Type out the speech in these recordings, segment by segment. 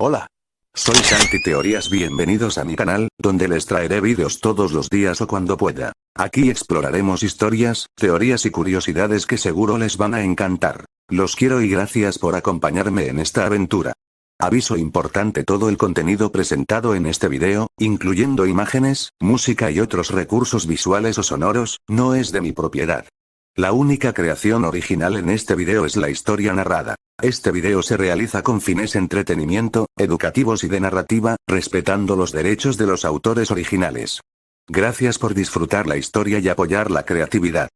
Hola. Soy Santi Teorías, bienvenidos a mi canal, donde les traeré vídeos todos los días o cuando pueda. Aquí exploraremos historias, teorías y curiosidades que seguro les van a encantar. Los quiero y gracias por acompañarme en esta aventura. Aviso importante: todo el contenido presentado en este video, incluyendo imágenes, música y otros recursos visuales o sonoros, no es de mi propiedad. La única creación original en este video es la historia narrada. Este video se realiza con fines entretenimiento, educativos y de narrativa, respetando los derechos de los autores originales. Gracias por disfrutar la historia y apoyar la creatividad.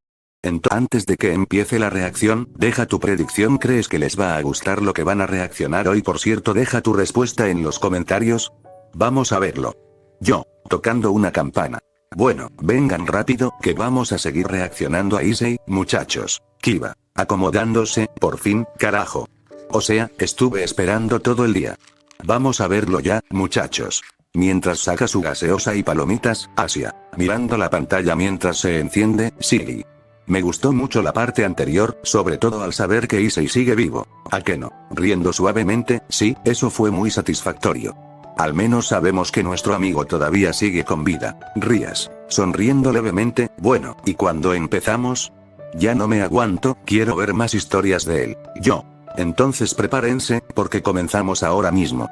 Antes de que empiece la reacción, deja tu predicción. ¿Crees que les va a gustar lo que van a reaccionar hoy? Por cierto, deja tu respuesta en los comentarios. Vamos a verlo. Yo, tocando una campana. Bueno, vengan rápido, que vamos a seguir reaccionando a Issei, muchachos. Kiba, acomodándose, por fin, carajo. O sea, estuve esperando todo el día. Vamos a verlo ya, muchachos. Mientras saca su gaseosa y palomitas, Asia, mirando la pantalla mientras se enciende, Siri. Me gustó mucho la parte anterior, sobre todo al saber que Issei sigue vivo. ¿A qué no? Riendo suavemente, sí, eso fue muy satisfactorio. Al menos sabemos que nuestro amigo todavía sigue con vida. Rías, sonriendo levemente. Bueno, ¿y cuando empezamos? Ya no me aguanto, quiero ver más historias de él. Yo. Entonces prepárense, porque comenzamos ahora mismo.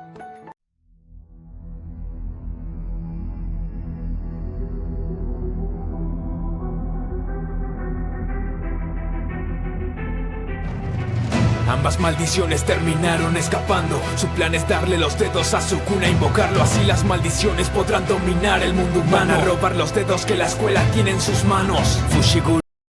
Ambas maldiciones terminaron escapando. Su plan es darle los dedos a Sukuna, invocarlo, así las maldiciones podrán dominar el mundo humano. Van a robar los dedos que la escuela tiene en sus manos. Fushiguro.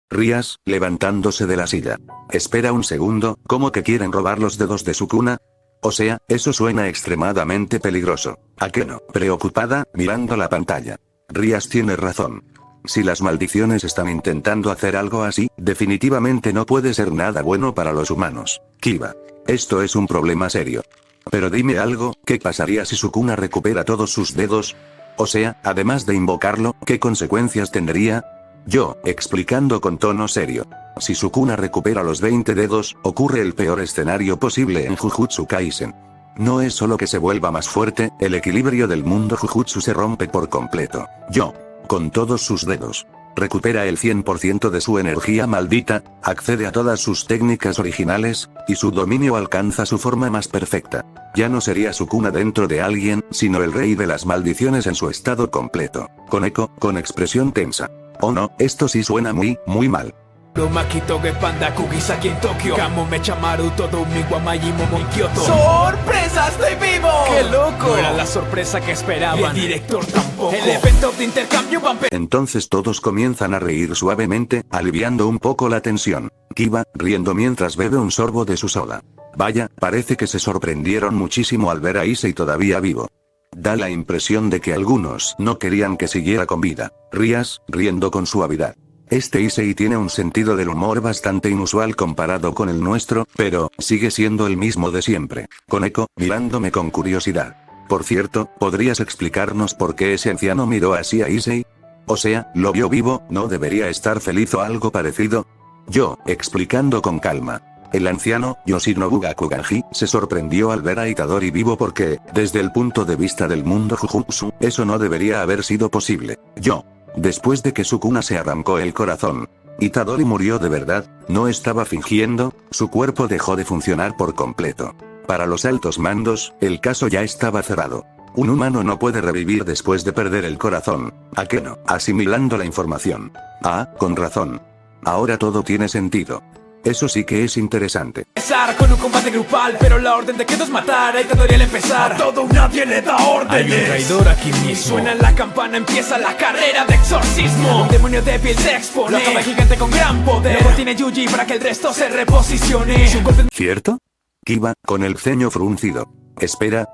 Rías, levantándose de la silla. Espera un segundo, ¿cómo que quieren robar los dedos de Sukuna? O sea, eso suena extremadamente peligroso. ¿A qué no? Preocupada, mirando la pantalla. Rías tiene razón. Si las maldiciones están intentando hacer algo así, definitivamente no puede ser nada bueno para los humanos. Kiba. Esto es un problema serio. Pero dime algo, ¿qué pasaría si Sukuna recupera todos sus dedos? O sea, además de invocarlo, ¿qué consecuencias tendría? Yo, explicando con tono serio. Si Sukuna recupera los 20 dedos, ocurre el peor escenario posible en Jujutsu Kaisen. No es solo que se vuelva más fuerte, el equilibrio del mundo Jujutsu se rompe por completo. Yo. Con todos sus dedos. Recupera el 100% de su energía maldita, accede a todas sus técnicas originales, y su dominio alcanza su forma más perfecta. Ya no sería Sukuna dentro de alguien, sino el rey de las maldiciones en su estado completo. Koneko, con expresión tensa. Oh no, esto sí suena muy mal. Makitoge Panda Kugisaki en Tokio. Kamo Mechamaru todo mi Guamayi Momo en Kyoto. ¡Sorpresa! ¡Estoy vivo! ¡Qué loco! No era la sorpresa que esperaban. El director tampoco. El evento de intercambio va a Entonces todos comienzan a reír suavemente, aliviando un poco la tensión. Kiba, riendo mientras bebe un sorbo de su soda. Vaya, parece que se sorprendieron muchísimo al ver a Issei todavía vivo. Da la impresión de que algunos no querían que siguiera con vida. Rías, riendo con suavidad. Este Issei tiene un sentido del humor bastante inusual comparado con el nuestro, pero sigue siendo el mismo de siempre. Koneko, mirándome con curiosidad. Por cierto, ¿podrías explicarnos por qué ese anciano miró así a Issei? O sea, ¿lo vio vivo? ¿No debería estar feliz o algo parecido? Yo, explicando con calma. El anciano, Yoshinobu Gakuganji, se sorprendió al ver a Itadori vivo porque, desde el punto de vista del mundo Jujutsu, eso no debería haber sido posible. Yo. Después de que Sukuna se arrancó el corazón. Itadori murió de verdad, no estaba fingiendo, su cuerpo dejó de funcionar por completo. Para los altos mandos, el caso ya estaba cerrado. Un humano no puede revivir después de perder el corazón. ¿A qué no? Asimilando la información. Ah, con razón. Ahora todo tiene sentido. Eso sí que es interesante. Empezar con un combate grupal, pero la orden de Kendo es matar a Itadori al empezar. A todo nadie le da órdenes. Hay un traidor aquí mismo. Y suena la campana, empieza la carrera de exorcismo. Un demonio débil se expone. Lo acaba el gigante con gran poder. Luego tiene Yuji para que el resto se reposicione. ¿Cierto? Kiba, con el ceño fruncido. Espera,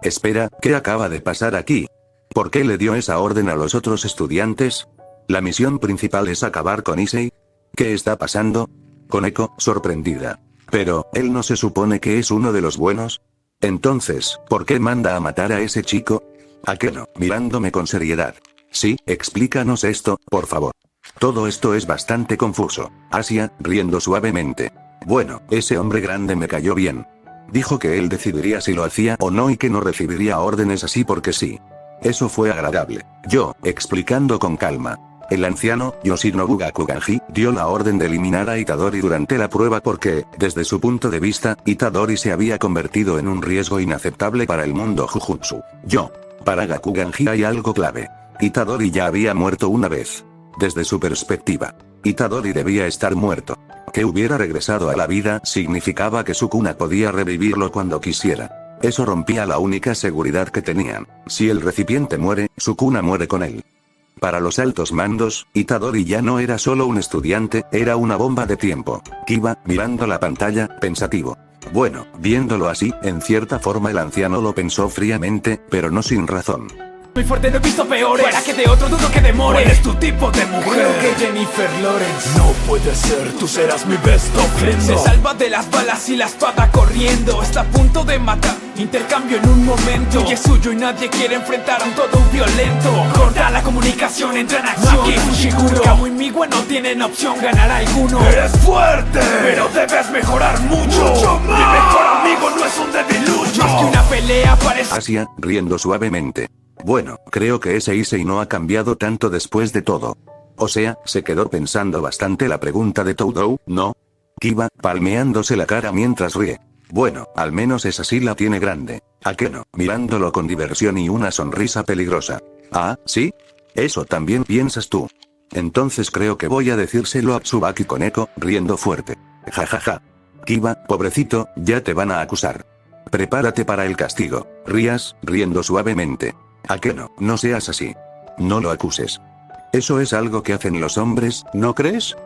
¿qué acaba de pasar aquí? ¿Por qué le dio esa orden a los otros estudiantes? ¿La misión principal es acabar con Issei? ¿Qué está pasando? Koneko, sorprendida. Pero, ¿él no se supone que es uno de los buenos? Entonces, ¿por qué manda a matar a ese chico? ¿A qué no? Mirándome con seriedad. Sí, explícanos esto, por favor. Todo esto es bastante confuso. Asia, riendo suavemente. Bueno, ese hombre grande me cayó bien. Dijo que él decidiría si lo hacía o no y que no recibiría órdenes así porque sí. Eso fue agradable. Yo, explicando con calma. El anciano, Yoshinobu Gakuganji, dio la orden de eliminar a Itadori durante la prueba porque, desde su punto de vista, Itadori se había convertido en un riesgo inaceptable para el mundo Jujutsu. Para Gakuganji hay algo clave. Itadori ya había muerto una vez. Desde su perspectiva, Itadori debía estar muerto. Que hubiera regresado a la vida significaba que Sukuna podía revivirlo cuando quisiera. Eso rompía la única seguridad que tenían. Si el recipiente muere, Sukuna muere con él. Para los altos mandos, Itadori ya no era solo un estudiante, era una bomba de tiempo. Kiba, mirando la pantalla, pensativo. Bueno, viéndolo así, en cierta forma el anciano lo pensó fríamente, pero no sin razón. Muy fuerte, no he visto peores. Para que de otro dudo que demore. ¿Cuál es tu tipo de mujer? Creo que Jennifer Lawrence. No puede ser, tú serás mi best friend. Se salva de las balas y la espada corriendo. Está a punto de matar, intercambio en un momento. Y es suyo y nadie quiere enfrentar a un todo violento. Corta la comunicación, entra en acción. Maki Fushiguro, Kamui y Miwa no tienen opción, ganar alguno. Eres fuerte, pero debes mejorar mucho más. Mi mejor amigo no es un debilucho. Más que una pelea parece. Asia, riendo suavemente. Bueno, creo que ese Issei no ha cambiado tanto después de todo. O sea, se quedó pensando bastante la pregunta de Toudou, ¿no? Kiba, palmeándose la cara mientras ríe. Bueno, al menos esa sí la tiene grande. Akeno, mirándolo con diversión y una sonrisa peligrosa. Ah, ¿sí? Eso también piensas tú. Entonces creo que voy a decírselo a Tsubaki Koneko, riendo fuerte. Jajaja. Kiba, pobrecito, ya te van a acusar. Prepárate para el castigo. Rías, riendo suavemente. Akeno, no seas así. No lo acuses. Eso es algo que hacen los hombres, ¿no crees?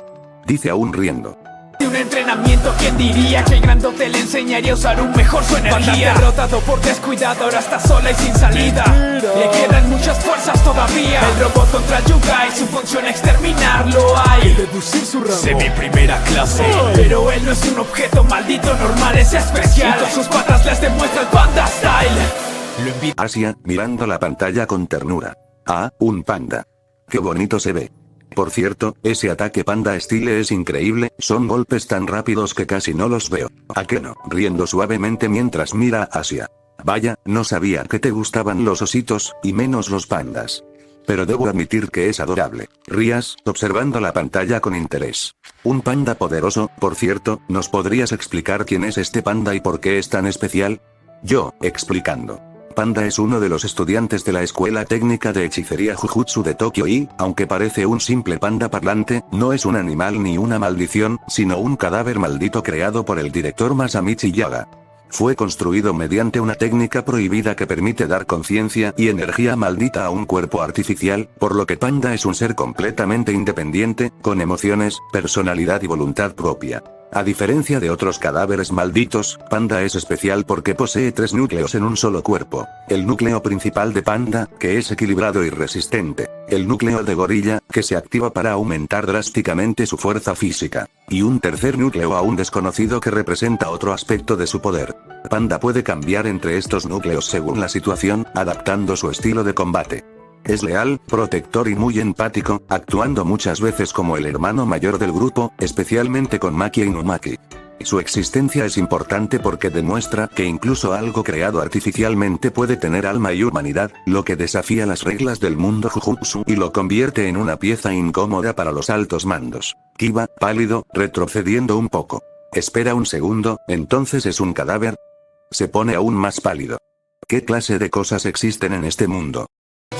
Dice aún riendo. De un entrenamiento, ¿quién diría que el grandote le enseñaría a usar un mejor su energía? Derrotado por descuidado, ahora está sola y sin salida. Le quedan muchas fuerzas todavía. El robot contra Yugai, su función exterminarlo hay. Reducir su rango. Sé mi primera clase. Pero él no es un objeto maldito, normal, es especial. Y con sus patas les demuestra el Panda Style. Asia, mirando la pantalla con ternura. Ah, un panda. Qué bonito se ve. Por cierto, ese ataque Panda Style es increíble, son golpes tan rápidos que casi no los veo. Akeno, riendo suavemente mientras mira a Asia. Vaya, no sabía que te gustaban los ositos, y menos los pandas. Pero debo admitir que es adorable. Rías, observando la pantalla con interés. Un panda poderoso, por cierto, ¿nos podrías explicar quién es este panda y por qué es tan especial? Yo, explicando. Panda es uno de los estudiantes de la Escuela Técnica de Hechicería Jujutsu de Tokio y, aunque parece un simple panda parlante, no es un animal ni una maldición, sino un cadáver maldito creado por el director Masamichi Yaga. Fue construido mediante una técnica prohibida que permite dar conciencia y energía maldita a un cuerpo artificial, por lo que Panda es un ser completamente independiente, con emociones, personalidad y voluntad propia. A diferencia de otros cadáveres malditos, Panda es especial porque posee 3 núcleos en un solo cuerpo. El núcleo principal de Panda, que es equilibrado y resistente. El núcleo de Gorilla, que se activa para aumentar drásticamente su fuerza física. Y un tercer núcleo aún desconocido que representa otro aspecto de su poder. Panda puede cambiar entre estos núcleos según la situación, adaptando su estilo de combate. Es leal, protector y muy empático, actuando muchas veces como el hermano mayor del grupo, especialmente con Maki e Inumaki. Su existencia es importante porque demuestra que incluso algo creado artificialmente puede tener alma y humanidad, lo que desafía las reglas del mundo Jujutsu y lo convierte en una pieza incómoda para los altos mandos. Kiba, pálido, retrocediendo un poco. Espera un segundo, ¿entonces es un cadáver? Se pone aún más pálido. ¿Qué clase de cosas existen en este mundo?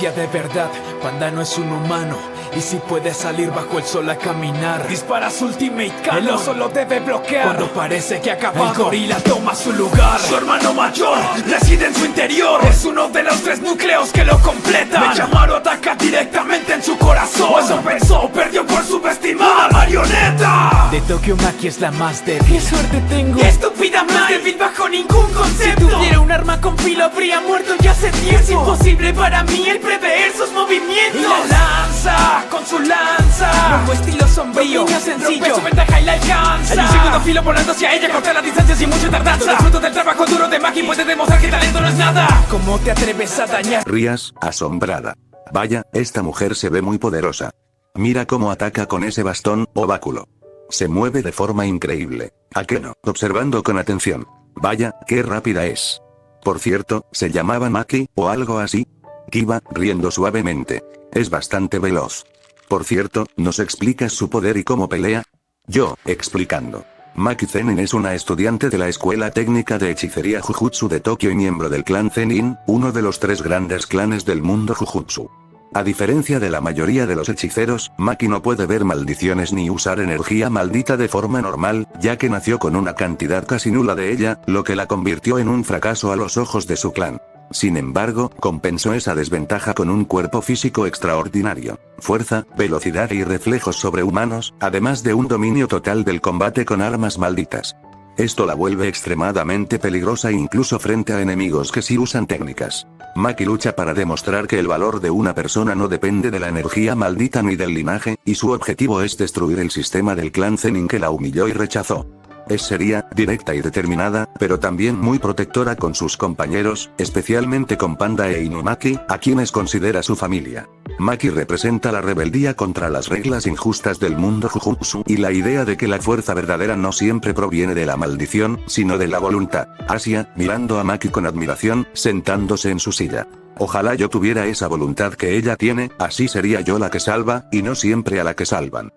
De verdad, Panda no es un humano. Y si puede salir bajo el sol a caminar, dispara su ultimate cannon. El oso lo debe bloquear cuando parece que ha acabado. El gorila toma su lugar. Su hermano mayor reside en su interior. Es uno de los 3 núcleos que lo completan. Mechamaru ataca directamente en su corazón. Eso pensó, perdió por subestimar. ¡Marioneta! De Tokyo Maki es la más débil. ¡Qué suerte tengo! ¡Estúpidamente débil bajo ningún concepto! Si tuviera un arma con filo habría muerto ya hace tiempo. Es imposible para mí el prever sus movimientos. Y la lanza con su lanza, nuevo estilo sombrío, niño sencillo, rompe su ventaja y la alcanza. Hay un segundo filo volando hacia ella, corta la distancia sin mucha tardanza. El fruto del trabajo duro de Maki puede demostrar que talento no es nada. ¿Cómo te atreves a dañar? Rías, asombrada. Vaya, esta mujer se ve muy poderosa. Mira cómo ataca con ese bastón o báculo. Se mueve de forma increíble. Akeno, observando con atención. Vaya, qué rápida es. Por cierto, ¿se llamaba Maki, o algo así? Kiba, riendo suavemente. Es bastante veloz. Por cierto, ¿nos explicas su poder y cómo pelea? Yo, explicando. Maki Zenin es una estudiante de la Escuela Técnica de Hechicería Jujutsu de Tokio y miembro del clan Zenin, uno de los 3 grandes clanes del mundo Jujutsu. A diferencia de la mayoría de los hechiceros, Maki no puede ver maldiciones ni usar energía maldita de forma normal, ya que nació con una cantidad casi nula de ella, lo que la convirtió en un fracaso a los ojos de su clan. Sin embargo, compensó esa desventaja con un cuerpo físico extraordinario, fuerza, velocidad y reflejos sobrehumanos, además de un dominio total del combate con armas malditas. Esto la vuelve extremadamente peligrosa incluso frente a enemigos que sí usan técnicas. Maki lucha para demostrar que el valor de una persona no depende de la energía maldita ni del linaje, y su objetivo es destruir el sistema del clan Zenin que la humilló y rechazó. Es seria, directa y determinada, pero también muy protectora con sus compañeros, especialmente con Panda e Inumaki, a quienes considera su familia. Maki representa la rebeldía contra las reglas injustas del mundo Jujutsu y la idea de que la fuerza verdadera no siempre proviene de la maldición, sino de la voluntad. Asia, mirando a Maki con admiración, sentándose en su silla. Ojalá yo tuviera esa voluntad que ella tiene, así sería yo la que salva, y no siempre a la que salvan.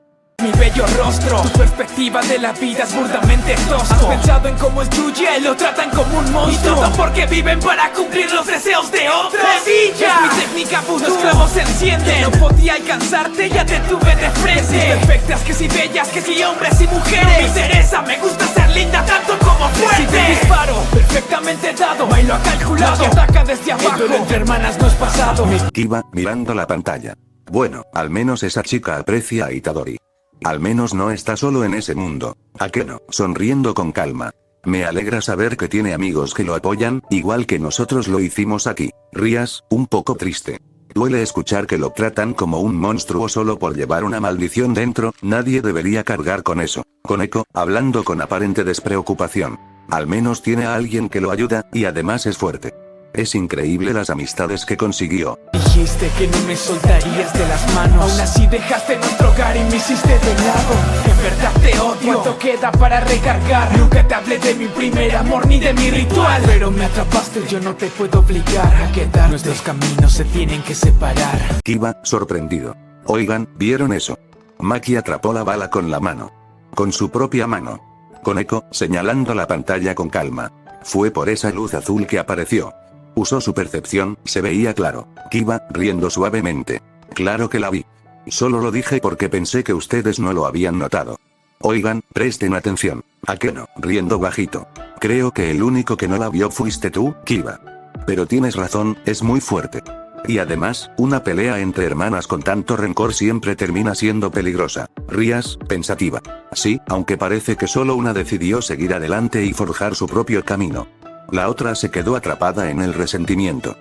Mi bello rostro, tu perspectiva de la vida es burdamente tosco. Has pensado en cómo es tuya y lo tratan como un monstruo. Y todo porque viven para cumplir los deseos de otros. ¡Sevilla! Es mi técnica vudú, los clavos se encienden. No podía alcanzarte, ya te tuve de frente. Perfectas, que si bellas, que si hombres y mujeres. No me interesa, me gusta ser linda tanto como fuerte. Si te disparo, perfectamente dado, Mai lo ha calculado. Que ataca desde abajo, el duelo entre hermanas no es pasado. Kiba, mirando la pantalla. Bueno, al menos esa chica aprecia a Itadori. Al menos no está solo en ese mundo. ¿A qué no? Sonriendo con calma. Me alegra saber que tiene amigos que lo apoyan, igual que nosotros lo hicimos aquí. Rías, un poco triste. Duele escuchar que lo tratan como un monstruo solo por llevar una maldición dentro, nadie debería cargar con eso. Koneko, hablando con aparente despreocupación. Al menos tiene a alguien que lo ayuda, y además es fuerte. Es increíble las amistades que consiguió. Dijiste que no me soltarías de las manos. Aún así dejaste nuestro hogar y me hiciste de lado. En verdad te odio. ¿Cuánto queda para recargar? Nunca te hablé de mi primer amor ni de mi ritual. Pero me atrapaste, yo no te puedo obligar a quedar. Nuestros caminos se tienen que separar. Kiba, sorprendido. Oigan, ¿vieron eso? Maki atrapó la bala con la mano. Con su propia mano. Koneko, señalando la pantalla con calma. Fue por esa luz azul que apareció. Usó su percepción, se veía claro. Kiba, riendo suavemente. Claro que la vi. Solo lo dije porque pensé que ustedes no lo habían notado. Oigan, presten atención. ¿A qué no? Riendo bajito. Creo que el único que no la vio fuiste tú, Kiba. Pero tienes razón, es muy fuerte. Y además, una pelea entre hermanas con tanto rencor siempre termina siendo peligrosa. Rías, pensativa. Sí, aunque parece que solo una decidió seguir adelante y forjar su propio camino. La otra se quedó atrapada en el resentimiento.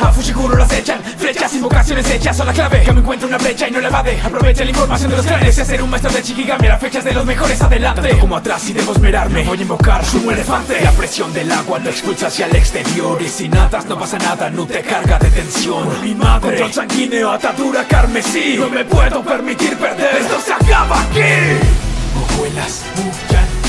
A Fushiguro las echan, flechas, invocaciones hechas a la clave. Que me encuentre una brecha y no la evade. Aprovecha la información de los clanes. Y ser un maestro de Shikigami a las fechas de los mejores adelante. Tanto como atrás y debo esmerarme. Voy a invocar como elefante. La presión del agua lo expulsa hacia el exterior. Y si nadas no pasa nada, no te carga de tensión. Por mi madre, control sanguíneo, atadura carmesí. No me puedo permitir perder, esto se acaba aquí. Hojuelas,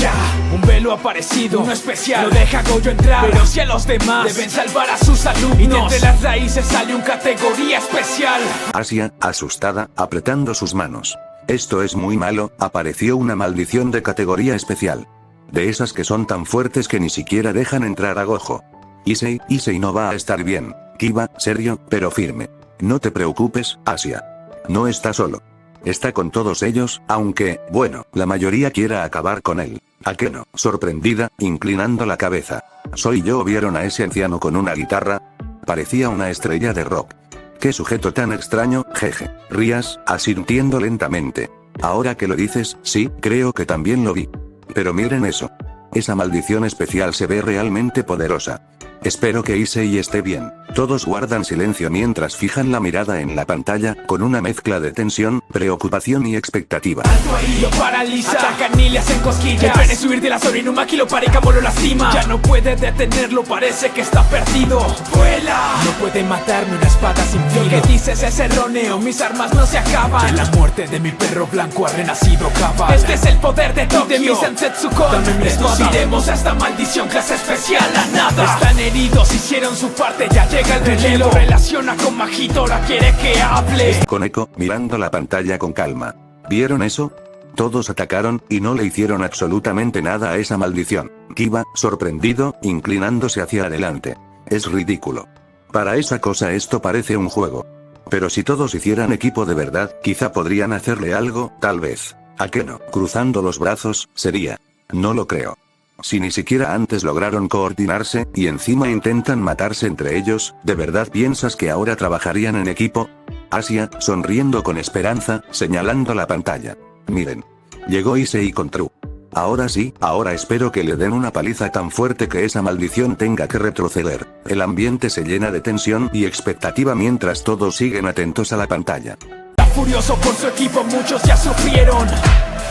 ya. Un velo aparecido, uno especial, lo deja Goyo entrar. Pero si a los demás deben salvar a sus alumnos, y de entre las raíces sale un categoría especial. Asia, asustada, apretando sus manos. Esto es muy malo, apareció una maldición de categoría especial. De esas que son tan fuertes que ni siquiera dejan entrar a Gojo. Issei no va a estar bien. Kiba, serio, pero firme. No te preocupes, Asia. No está solo. Está con todos ellos, aunque, bueno, la mayoría quiera acabar con él. ¿A qué no? Sorprendida, inclinando la cabeza. ¿Soy yo o vieron a ese anciano con una guitarra? Parecía una estrella de rock. ¿Qué sujeto tan extraño? Jeje. Rías, asintiendo lentamente. Ahora que lo dices, sí, creo que también lo vi. Pero miren eso. Esa maldición especial se ve realmente poderosa. Espero que Issei esté bien. Todos guardan silencio mientras fijan la mirada en la pantalla, con una mezcla de tensión, preocupación y expectativa. Alto ahí, lo paraliza. Atacan y le hacen cosquillas. El tren es huir de la zona Inumaki lo para y Kamo lo lastima. Ya no puede detenerlo, parece que está perdido. ¡Vuela! No puede matarme una espada sin filo. Lo que dices es erróneo, mis armas no se acaban. De la muerte de mi perro blanco ha renacido cabal. Este es el poder de Tokio, de mi Sensetsuko. Dame mi espada. Iremos a esta maldición, clase especial a nada. Están heridos, hicieron su parte, ya llega el relevo. Relaciona con Majito, ahora quiere que hable. Koneko, mirando la pantalla con calma. ¿Vieron eso? Todos atacaron, y no le hicieron absolutamente nada a esa maldición. Kiba, sorprendido, inclinándose hacia adelante. Es ridículo. Para esa cosa esto parece un juego. Pero si todos hicieran equipo de verdad, quizá podrían hacerle algo, tal vez. ¿A qué no? Cruzando los brazos, sería. No lo creo. Si ni siquiera antes lograron coordinarse, y encima intentan matarse entre ellos, ¿de verdad piensas que ahora trabajarían en equipo? Asia, sonriendo con esperanza, señalando la pantalla. Miren. Llegó Issei con True. Ahora sí, ahora espero que le den una paliza tan fuerte que esa maldición tenga que retroceder. El ambiente se llena de tensión y expectativa mientras todos siguen atentos a la pantalla. Está furioso por su equipo, muchos ya sufrieron.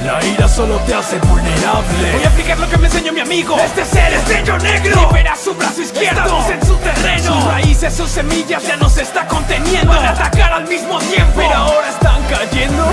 La ira solo te hace vulnerable. Voy a aplicar lo que me enseñó mi amigo. Este es el destello negro. Libera su brazo izquierdo. Estamos en su terreno. Sus raíces, sus semillas ya nos está conteniendo. Van a atacar al mismo tiempo. Pero ahora están cayendo.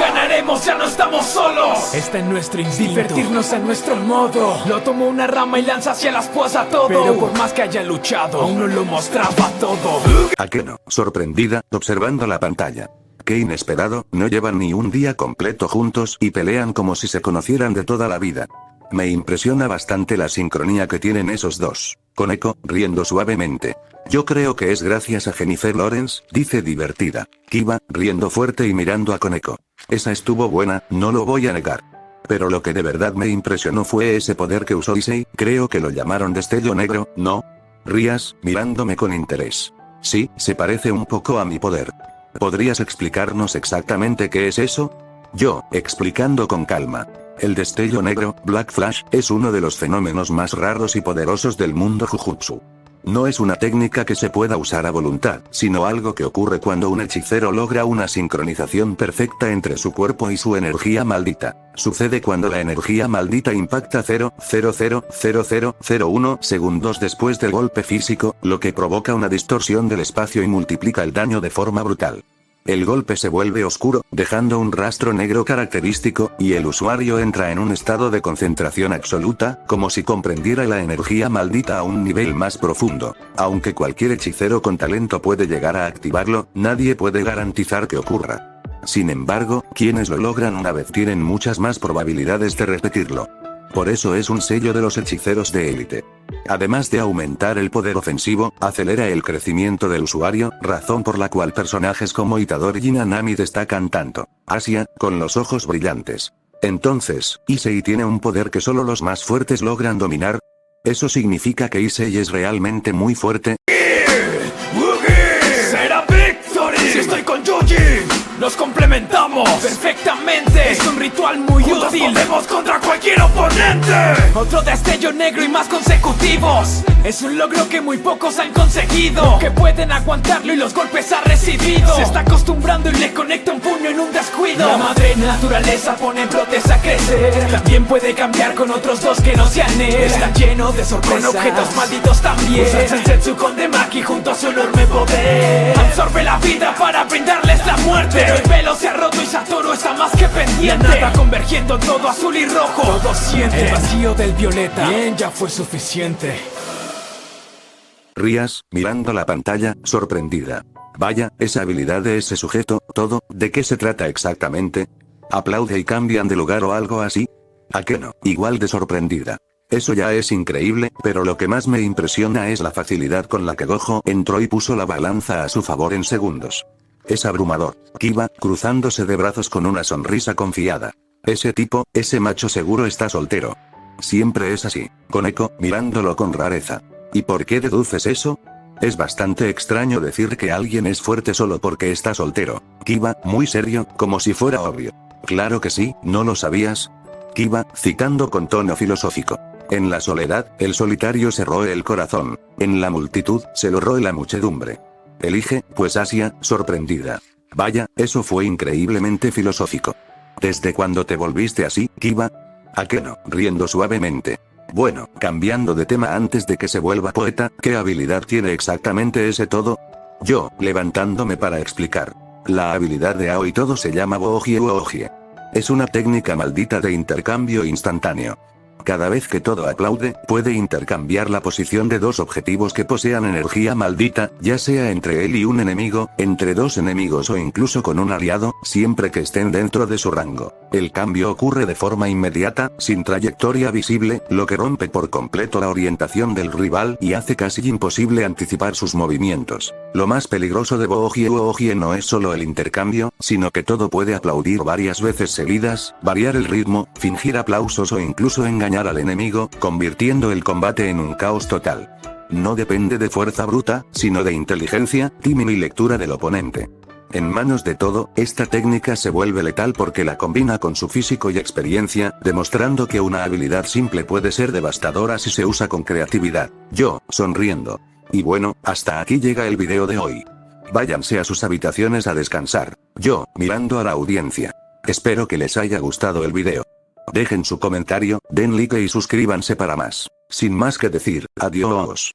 Ganaremos, ya no estamos solos. Está en nuestro instinto. Divertirnos a nuestro modo. Lo tomó una rama y lanza hacia las púas a todo. Pero por más que haya luchado, aún no lo mostraba todo. ¿A qué no? Sorprendida, observando la pantalla. Qué inesperado, no llevan ni un día completo juntos y pelean como si se conocieran de toda la vida. Me impresiona bastante la sincronía que tienen esos dos. Koneko, riendo suavemente. Yo creo que es gracias a Jennifer Lawrence, dice divertida. Kiba, riendo fuerte y mirando a Koneko. Esa estuvo buena, no lo voy a negar. Pero lo que de verdad me impresionó fue ese poder que usó Issei, creo que lo llamaron destello negro, ¿no? Rías, mirándome con interés. Sí, se parece un poco a mi poder. ¿Podrías explicarnos exactamente qué es eso? Yo, explicando con calma. El destello negro, Black Flash, es uno de los fenómenos más raros y poderosos del mundo Jujutsu. No es una técnica que se pueda usar a voluntad, sino algo que ocurre cuando un hechicero logra una sincronización perfecta entre su cuerpo y su energía maldita. Sucede cuando la energía maldita impacta 0,000001 segundos después del golpe físico, lo que provoca una distorsión del espacio y multiplica el daño de forma brutal. El golpe se vuelve oscuro, dejando un rastro negro característico, y el usuario entra en un estado de concentración absoluta, como si comprendiera la energía maldita a un nivel más profundo. Aunque cualquier hechicero con talento puede llegar a activarlo, nadie puede garantizar que ocurra. Sin embargo, quienes lo logran una vez tienen muchas más probabilidades de repetirlo. Por eso es un sello de los hechiceros de élite. Además de aumentar el poder ofensivo, acelera el crecimiento del usuario, razón por la cual personajes como Itadori y Nanami destacan tanto. Asia, con los ojos brillantes. Entonces, Issei tiene un poder que solo los más fuertes logran dominar. ¿Eso significa que Issei es realmente muy fuerte? ¡Será Victory! Si estoy con Yuji, nos complementamos perfectamente. Es un ritual muy útil. Podemos contra cualquier oponente. Otro destello negro y más consecutivos. Es un logro que muy pocos han conseguido. Que pueden aguantarlo y los golpes ha recibido. Se está acostumbrando y le conecta un puño en un descuido. La madre naturaleza pone brotes a crecer. También puede cambiar con otros dos que no sean él. Está lleno de sorpresas, con objetos malditos también. Usa el Sensetsu con Demaki junto a su enorme poder. Absorbe la vida para brindarles la muerte. Pero el velo se ha roto y Satoru está más que pendiente. La nada convergiendo en todo azul y rojo. Todo siente el vacío del violeta. Bien, ya fue suficiente. Rías, mirando la pantalla, sorprendida. Vaya, esa habilidad de ese sujeto, todo, ¿de qué se trata exactamente? ¿Aplaude y cambian de lugar o algo así? ¿A qué no? Igual de sorprendida. Eso ya es increíble, pero lo que más me impresiona es la facilidad con la que Gojo entró y puso la balanza a su favor en segundos. Es abrumador. Kiba, cruzándose de brazos con una sonrisa confiada. Ese tipo, ese macho seguro está soltero. Siempre es así. Koneko, mirándolo con rareza. ¿Y por qué deduces eso? Es bastante extraño decir que alguien es fuerte solo porque está soltero. Kiba, muy serio, como si fuera obvio. Claro que sí, ¿no lo sabías? Kiba, citando con tono filosófico. En la soledad, el solitario se roe el corazón. En la multitud, se lo roe la muchedumbre. Elige, pues Asia, sorprendida. Vaya, eso fue increíblemente filosófico. ¿Desde cuándo te volviste así, Kiba? ¿A qué no? Riendo suavemente. Bueno, cambiando de tema antes de que se vuelva poeta, ¿qué habilidad tiene exactamente ese todo? Yo, levantándome para explicar. La habilidad de Aoi todo se llama Boogie Woogie. Es una técnica maldita de intercambio instantáneo. Cada vez que todo aplaude, puede intercambiar la posición de dos objetivos que posean energía maldita, ya sea entre él y un enemigo, entre dos enemigos o incluso con un aliado, siempre que estén dentro de su rango. El cambio ocurre de forma inmediata, sin trayectoria visible, lo que rompe por completo la orientación del rival y hace casi imposible anticipar sus movimientos. Lo más peligroso de Boogie Woogie no es solo el intercambio, sino que todo puede aplaudir varias veces seguidas, variar el ritmo, fingir aplausos o incluso engañar al enemigo, convirtiendo el combate en un caos total. No depende de fuerza bruta, sino de inteligencia, timing y lectura del oponente. En manos de todo, esta técnica se vuelve letal porque la combina con su físico y experiencia, demostrando que una habilidad simple puede ser devastadora si se usa con creatividad. Yo, sonriendo. Y bueno, hasta aquí llega el video de hoy. Váyanse a sus habitaciones a descansar. Yo, mirando a la audiencia. Espero que les haya gustado el video. Dejen su comentario, den like y suscríbanse para más. Sin más que decir, adiós.